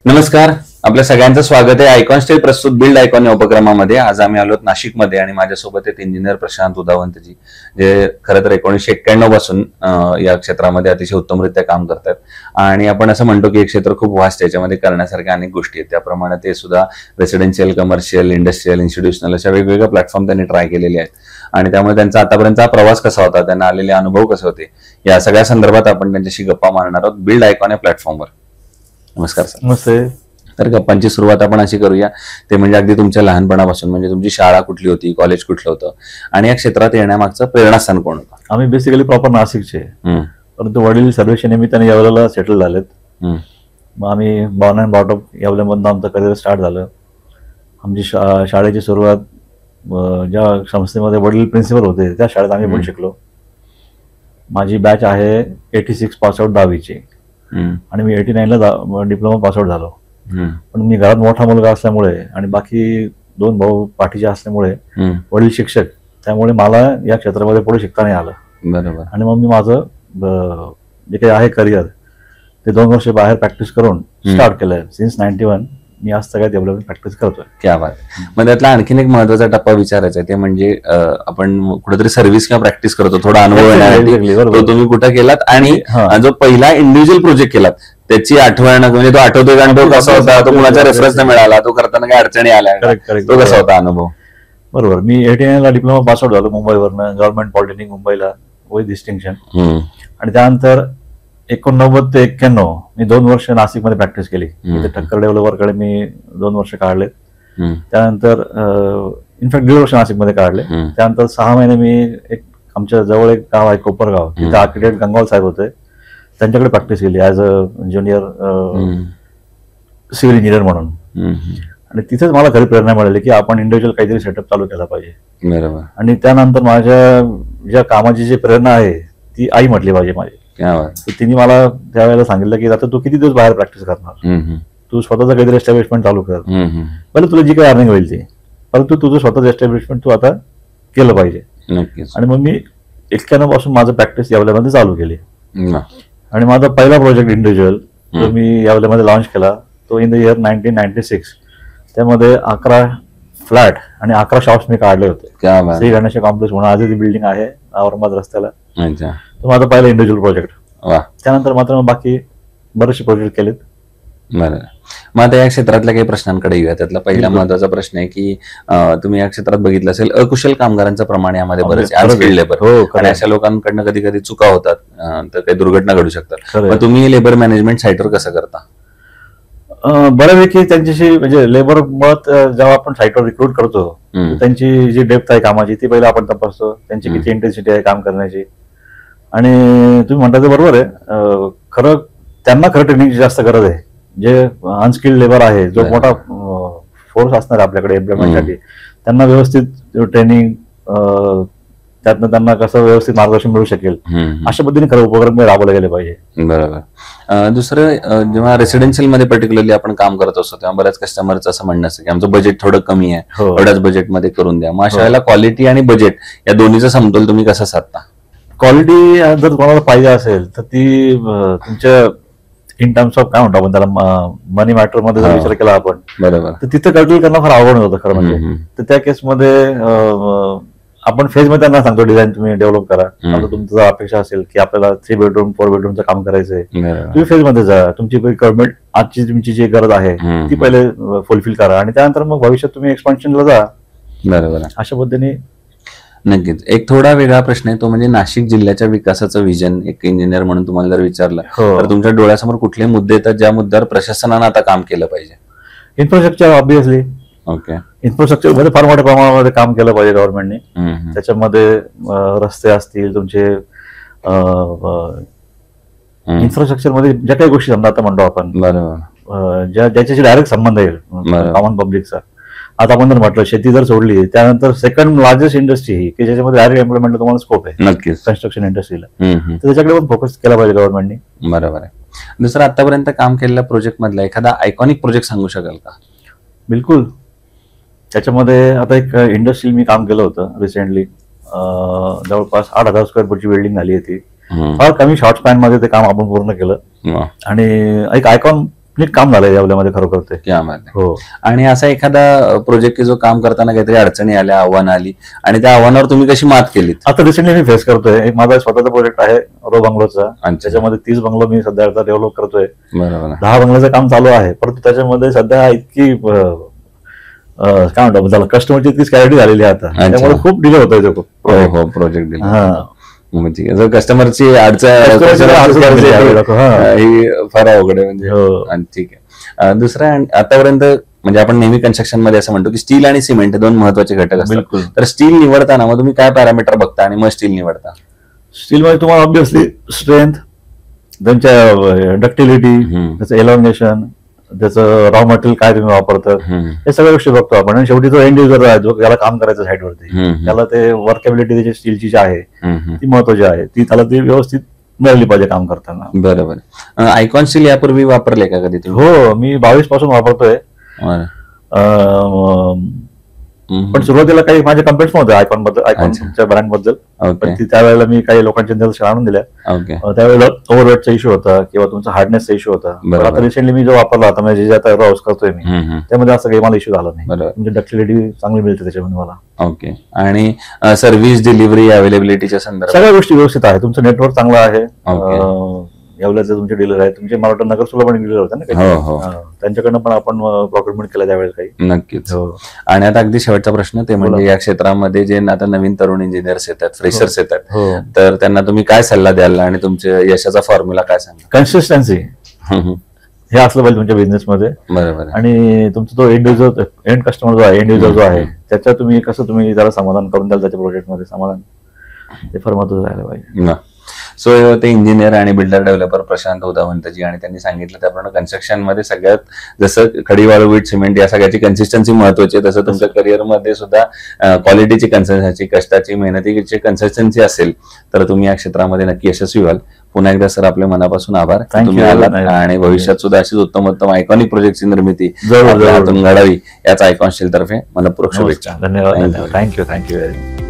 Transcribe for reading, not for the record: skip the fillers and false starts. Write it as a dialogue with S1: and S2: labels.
S1: नमस्कार, आपल्या सगळ्यांचं स्वागत आहे आयकॉन स्टेल प्रस्तुत बिल्ड आयकॉन या उपक्रमामध्ये. आज आम्ही आलोत नाशिकमध्ये आणि माझ्यासोबत आहेत इंजिनियर प्रशांत उदावंतजी, जे खरं तर 1991 पासून या क्षेत्रामध्ये अतिशय उत्तमरित्या काम करतात. आणि आपण असं म्हणतो की हे क्षेत्र खूप वास्ट आहे, याच्यामध्ये करण्यासारख्या अनेक गोष्टी आहेत. त्याप्रमाणे ते सुद्धा रेसिडेन्शियल, कमर्शियल, इंडस्ट्रियल, इन्स्टिट्यूशनल अशा वेगवेगळ्या प्लॅटफॉर्म त्यांनी ट्राय केलेले आहेत. आणि त्यामुळे त्यांचा आतापर्यंतचा प्रवास कसा होता, त्यांना आलेले अनुभव कसे होते, या सगळ्या संदर्भात आपण त्यांच्याशी गप्पा मारणार आहोत बिल्ड आयकॉन या प्लॅटफॉर्मवर. नमस्कार सर.
S2: नमस्ते.
S1: तर गप्पांची सुरुवात आपण अशी करूया, ते म्हणजे अगदी तुमच्या लहानपणापासून, म्हणजे तुमची शाळा कुठली होती, कॉलेज कुठलं होतं आणि या क्षेत्रात येण्यामागचं प्रेरणास्थान कोण होतं?
S2: आम्ही बेसिकली प्रॉपर नाशिकचे, परंतु वडील सर्व्हिसच्या निमित्ताने येवल्याला सेटल झालेत. मग आम्ही बॉर्न अँड ब्रॉट अप येवल्यामधून आमचं करिअर स्टार्ट झालं. आमची शाळेची सुरुवात ज्या संस्थेमध्ये वडील प्रिन्सिपल होते त्या शाळेत आम्ही पण शिकलो. माझी बॅच आहे 86 पासआउट 10वीची आणि मी 89ला डिप्लोमा पासआउट झालो. पण मी घरात मोठा मुलगा असल्यामुळे आणि बाकी 2 भाऊ पाठीचे असल्यामुळे वडील शिक्षक, त्यामुळे मला या क्षेत्रामध्ये पुढे शिकता नाही आलं.
S1: बरोबर.
S2: आणि मग मी माझं जे काही आहे करिअर ते 2 वर्ष बाहेर प्रॅक्टिस करून स्टार्ट केलंय. सिन्स 91 मी आज सगळ्यात डेव्हलपमेंट प्रॅक्टिस करतोय.
S1: क्या बात. मग त्यातला आणखीन एक महत्वाचा टप्पा विचारायचा आहे, ते म्हणजे आपण कुठेतरी सर्व्हिस किंवा प्रॅक्टिस करतो, थोडा अनुभव येण्यासाठी तुम्ही कुठं केलात आणि जो पहिला इंडिव्हिज्युअल प्रोजेक्ट केलात त्याची आठवण, म्हणजे तो आठवतोय का, तो कसा होता, तो कुणाचा रेफरन्स नाही मिळाला, तो करताना काही अडचणी आल्या, तो कसा होता अनुभव?
S2: बरोबर. मी 89ला डिप्लोमा पासआउट झालो मुंबईवरनं, गव्हर्नमेंट पॉलिटेक्निक मुंबईला विथ डिस्टिंक्शन. आणि त्यानंतर 89 ते 91 मी 2 वर्ष नाशिकमध्ये प्रॅक्टिस केली. ठक्कर डेव्हलपरकडे मी 2 वर्ष काढले. त्यानंतर इनफॅक्ट 1.5 वर्ष नाशिकमध्ये काढले. त्यानंतर 6 महिने मी आमच्या जवळ एक गाव आहे कोपरगाव, तिथे आर्किटेक्ट गंगावल साहेब होते, त्यांच्याकडे प्रॅक्टिस केली as a junior civil engineer म्हणून. आणि तिथेच मला खरी प्रेरणा मिळाली की आपण इंडिव्हिज्युअल काहीतरी सेटअप चालू केला पाहिजे.
S1: बरोबर.
S2: आणि त्यानंतर माझ्या ज्या कामाची जी प्रेरणा आहे ती आई म्हटली पाहिजे माझी. तिने मला त्यावेळेला सांगितलं की आता तू किती दिवस बाहेर प्रॅक्टिस करणार, तू स्वतःचं काहीतरी एस्टॅब्लिशमेंट चालू कर, पहिले तुला जी काही अर्निंग होईल ती, परंतु तुझं स्वतःचं एस्टॅब्लिशमेंट तू आता केलं पाहिजे. आणि मग मी 91 पासून माझं प्रॅक्टिस यावल्यामध्ये चालू केली. आणि माझा पहिला प्रोजेक्ट इंडिव्हिज्युअल जो मी यावल्यामध्ये लॉन्च केला तो इन द इयर 1996. त्यामध्ये 11 फ्लॅट आणि 11 शॉप्स मी काढले होते. श्री गणेश कॉम्प्लेक्स म्हणून आजही ती बिल्डिंग आहे औरंगाबाद रस्त्याला. तो माझा पहिला इंडिव्हिज्युअल प्रोजेक्ट. त्यानंतर मात्र बाकी बरेचसे प्रोजेक्ट केलेत.
S1: बरं. मग आता या क्षेत्रातल्या काही प्रश्नांकडे येऊया. त्यातला पहिला महत्वाचा प्रश्न आहे की तुम्ही या क्षेत्रात बघितलं असेल अकुशल कामगारांचं प्रमाण यामध्ये बरेच, अनस्किल्ड लेबर, आणि अशा लोकांकडनं कधी कधी चुका होतात, तर काही दुर्घटना घडू शकतात. मग तुम्ही लेबर मॅनेजमेंट साईटवर कसं करता?
S2: बऱ्यापैकी त्यांच्याशी, म्हणजे लेबर मुळात जेव्हा आपण साईटवर रिक्रूट करतो त्यांची जी डेप्थ आहे कामाची ती पहिला आपण तपासतो, त्यांची किती इंटेन्सिटी आहे काम करण्याची. आणि तुम्ही म्हणता ते बरोबर आहे, खरं त्यांना ट्रेनिंगची जास्त गरज आहे. जे अनस्किल्ड लेबर आहे, जो मोठा फोर्स असणार आहे आपल्याकडे एम्प्लॉयमेंटसाठी, त्यांना व्यवस्थित ट्रेनिंग, त्यातनं त्यांना कसं व्यवस्थित मार्गदर्शन मिळू शकेल अशा पद्धतीने खरं उपक्रम राबवले गेले पाहिजे.
S1: बरोबर. दुसरं, जेव्हा रेसिडेन्शियल मध्ये पर्टिक्युलरली आपण काम करत असतो तेव्हा बऱ्याच कस्टमरचं असं म्हणणं असतं की आमचं बजेट थोडं कमी आहे, एवढ्याच बजेटमध्ये करून द्या. मग अशा वेळेला क्वालिटी आणि बजेट या दोन्हीचा समतोल तुम्ही कसा साधता?
S2: क्वालिटी जर कोणाला पाहिजे असेल तर ती तुमच्या इन टर्म्स ऑफ काय म्हणतो आपण त्याला, मनी मॅटर मध्ये जर विचार केला आपण,
S1: बरोबर,
S2: तर तिथं कॅल्क्युलेट करणं फार अवघड होतं खरं म्हणजे. तर त्या केसमध्ये आपण फेज मध्ये त्यांना सांगतो डिझाईन तुम्ही डेव्हलप करा. आता तुमचं अपेक्षा असेल की आपल्याला 3 बेडरूम 4 बेडरूमचं काम करायचंय, तुम्ही फेज मध्ये जा, तुमची रिक्वायरमेंट आजची तुमची जी गरज आहे ती पहिले फुलफिल करा आणि त्यानंतर मग भविष्यात तुम्ही एक्सपान्शनला जा.
S1: बरोबर.
S2: अशा पद्धतीने.
S1: नक्कीच. एक थोडा वेगळा प्रश्न आहे, तो म्हणजे नाशिक जिल्ह्याच्या विकासाचं विजन एक इंजिनियर म्हणून तुम्हाला जर विचारलं तर तुमच्या डोळ्यासमोर कुठले मुद्दे येतात ज्या मुद्द्यावर प्रशासनानं आता काम केलं पाहिजे?
S2: Infrastructure obviously.
S1: ओके.
S2: इन्फ्रास्ट्रक्चर मध्ये फार मोठ्या प्रमाणामध्ये काम केलं पाहिजे गव्हर्नमेंटने. त्याच्यामध्ये रस्ते असतील, तुमचे इन्फ्रास्ट्रक्चर मध्ये ज्या काही गोष्टी समजा आता म्हणतो आपण, ज्याच्याशी डायरेक्ट संबंध येईल कॉमन पब्लिकचा. आता आपण जर म्हटलं शेती जर सोडली त्यानंतर सेकंड लार्जेस्ट इंडस्ट्री ही की ज्याच्यामध्ये डायरेक्ट एम्प्लॉयमेंटला तुम्हाला स्कोप आहे,
S1: नक्कीच
S2: कन्स्ट्रक्शन इंडस्ट्रीला, तर त्याच्याकडे पण फोकस केला पाहिजे गव्हर्नमेंटने.
S1: बरोबर आहे. दुसरं, आतापर्यंत काम केलेल्या प्रोजेक्ट मधला एखादा आयकॉनिक प्रोजेक्ट सांगू शकाल का?
S2: बिलकुल. त्याच्यामध्ये आता एक इंडस्ट्री मी काम केलं होतं रिसेंटली, जवळपास 8,000 स्क्वेअर फूटची बिल्डिंग झाली होती. फार कमी शॉर्ट स्पॅन मध्ये ते काम आपण पूर्ण केलं. आणि एक आयकॉन नीट काम झालंय यामध्ये खरोखर ते.
S1: क्या बात आहे.
S2: हो.
S1: आणि असा एखादा प्रोजेक्ट की जो काम करताना काहीतरी अडचणी आल्या, आव्हान आली आणि त्या आव्हानावर तुम्ही कशी मात केलीत?
S2: आता रिसेंटली मी फेस करतोय, एक माझा स्वतःचा प्रोजेक्ट आहे रो बंगलोचा, त्याच्यामध्ये 30 बंगलो मी सध्या डेव्हलप करतोय.
S1: बरोबर.
S2: 10 बंगल्याचं काम चालू आहे, परंतु त्याच्यामध्ये सध्या इतकी काय म्हणतो त्याला, कस्टमरची इतकी स्कॅरिटी झालेली आहे आता, त्यामुळे खूप डिले होतोय तो
S1: प्रोजेक्ट डिले.
S2: हा,
S1: म्हणजे कस्टमरची अडचण ही फार अवघड आहे म्हणजे. ठीक आहे. दुसरं आतापर्यंत म्हणजे आपण नेहमी कन्स्ट्रक्शन मध्ये असं म्हणतो की स्टील आणि सिमेंट हे 2 महत्वाचे घटक असतात. तर स्टील निवडताना मग तुम्ही काय पॅरामीटर बघता आणि मग स्टील निवडता?
S2: स्टील मध्ये तुम्हाला ऑब्व्हियसली स्ट्रेंथ, त्यांच्या डक्टिलिटी, त्याचं एलॉंगेशन, त्याचं रॉ मटेरियल काय तुम्ही वापरतात, हे सगळ्या गोष्टी बघतो आपण. आणि शेवटी जो एंड युजर आहे, जो त्याला काम करायचं साईडवरती, त्याला ते वर्केबिलिटी त्याची स्टीलची जी आहे ती महत्वाची आहे, ती त्याला ती व्यवस्थित मिळाली पाहिजे काम करताना.
S1: बरोबर. आयकॉन स्टील यापूर्वी वापरले का कधी तुम्ही?
S2: हो, मी 22 पासून वापरतोय. पण सुरुवातीला काही माझे कंप्लेंट्स नव्हते आयकॉनच्या ब्रँड बद्दल, पण त्यावेळेला मी काही लोकांच्या निदर्शनास आणून दिल्या. त्यावेळेला ओव्हरवेटचा इश्यू होता किंवा तुमचा हार्डनेसचा इश्यू होता. आता रिसेंटली मी जो वापरला आता म्हणजे जे आता हाऊस करतोय मी, त्यामध्ये असं काही मला इश्यू झाला नाही. म्हणजे डक्टिलिटी चांगली मिळते त्याच्यामध्ये मला.
S1: ओके. आणि सर्व्हिस, डिलिव्हरी, अवेलेबिलिटीच्या संदर्भात
S2: सगळ्या गोष्टी व्यवस्थित आहे. तुमचं नेटवर्क चांगलं आहे. एवढ्याचे तुमचे डीलर आहेत, तुमचे मला वाटतं नगरसूला पण डीलर होते ना, त्यांच्याकडनं पण आपण प्रोक्युरमेंट केलं त्यावेळेस काही.
S1: नक्कीच. आणि आता अगदी शेवटचा प्रश्न ते म्हणजे या क्षेत्रामध्ये जे आता नवीन तरुण इंजिनियर्स येतात, फ्रेशर्स येतात, तर त्यांना तुम्ही काय सल्ला द्याल आणि तुमच्या यशाचा फॉर्म्युला काय सांगा?
S2: कन्सिस्टन्सी हे असलं पाहिजे तुमच्या बिझनेसमध्ये.
S1: बरोबर.
S2: आणि तुमचा तो एंड कस्टमर जो आहे, एंड युजर जो आहे, त्याच्या तुम्ही कसं तुम्ही त्याला समाधान करून द्याल, त्याच्या प्रोजेक्टमध्ये समाधान, ते फार महत्त्वाचं राहिलं पाहिजे.
S1: सो ते इंजिनियर आणि बिल्डर डेव्हलपर प्रशांत उदावंतजी, आणि त्यांनी सांगितलं त्याप्रमाणे कन्स्ट्रक्शन मध्ये सगळ्यात जसं खडी, वाळू, वीट, सिमेंट या सगळ्याची कन्सिस्टन्सी महत्वाची आहे, तसं तुमच्या करिअरमध्ये सुद्धा क्वालिटीची कन्सिस्टन्सी, कष्टाची, मेहनतीची कन्सिस्टन्सी असेल तर तुम्ही या क्षेत्रामध्ये नक्की यशस्वी व्हाल. पुन्हा एकदा सर आपले मनापासून आभार, तुम्ही आलात आणि भविष्यात सुद्धा अशीच उत्तम आयकॉनिक प्रोजेक्टची निर्मिती हातून घडावी याच आयकॉन स्टील तर्फे मनपूर्वक शुभेच्छा.
S2: धन्यवाद. थँक्यू.